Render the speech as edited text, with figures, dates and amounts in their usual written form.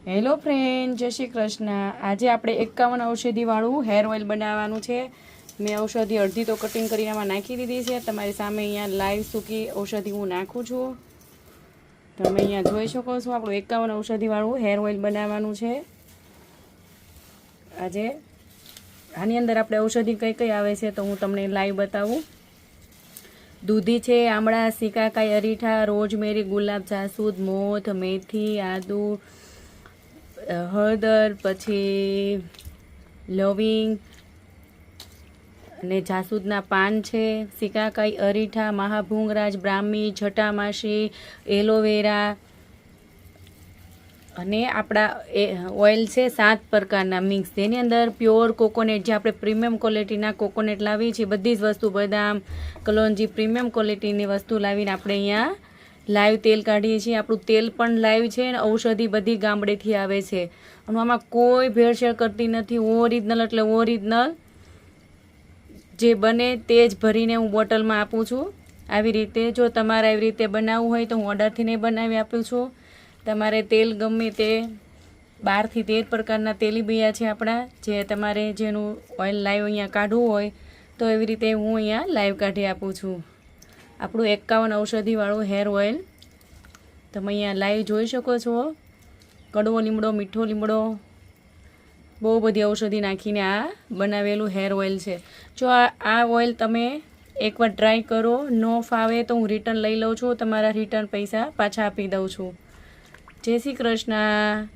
Hello friend, જય શ્રી કૃષ્ણ। આજે આપણે 51 ઔષધિવાળું હેર ઓઇલ બનાવવાનું છે। મેં ઔષધિ અડધી તો કટિંગ કરીને આમાં નાખી દીધી છે। તમારી સામે અહીંયા લાઈવ સૂકી ઔષધિ હું નાખું છું। તમે અહીંયા જોઈ શકો છો આપણું 51 ઔષધિવાળું હેર ઓઇલ બનાવવાનું છે। આજે આની અંદર આપણે ઔષધિ કઈ કઈ આવે છે તો હું તમને લાઈવ બતાવું। દૂધી છે, આમળા, સિકાકાઈ, અરીઠા, રોઝમેરી, ગુલાબ જાસૂદ, મોથ, મેથી, આદુ, હળદર, પછી લવિંગ અને જાસૂદના પાન છે, સિકાકાઈ, અરીઠા, મહાભૂંગરાજ, બ્રાહ્મી, જટામાસી, એલોવેરા અને આપણા ઓઇલ છે 7 પ્રકારના મિક્સ, જેની અંદર પ્યોર કોકોનટ, જે આપણે પ્રીમિયમ ક્વોલિટીના કોકોનટ લાવીએ છીએ, બધી જ વસ્તુ બદામ, કલોંજી, પ્રીમિયમ ક્વોલિટીની વસ્તુ લાવીને આપણે અહીંયા લાઈવ તેલ કાઢીએ છીએ। આપણું તેલ પણ લાઈવ છે અને ઔષધિ બધી ગામડેથી આવે છે અને આમાં કોઈ ભેળસેળ કરતી નથી। ઓરિજિનલ એટલે ઓરિજિનલ જે બને તે જ ભરીને હું બોટલમાં આપું છું। આવી રીતે જો તમારે આવી રીતે બનાવવું હોય તો હું ઓર્ડરથી નહીં બનાવી આપું છું। તમારે તેલ ગમે તે 12 થી 13 પ્રકારના તેલીબિયા છે આપણા, જે તમારે જેનું ઓઇલ લાઈવ અહીંયા કાઢવું હોય તો એવી રીતે હું અહીંયા લાઈવ કાઢી આપું છું। આપણું 51 ઔષધિવાળું હેર ઓઇલ તમે અહીંયા લાઈવ જોઈ શકો છો। કડવો લીમડો, મીઠો લીમડો, બહુ બધી ઔષધિ નાખીને આ બનાવેલું હેર ઓઇલ છે। જો આ ઓઇલ તમે એકવાર ટ્રાય કરો, ન ફાવે તો હું રિટર્ન લઈ લઉં છું, તમારા રિટર્ન પૈસા પાછા આપી દઉં છું। જય શ્રી કૃષ્ણ।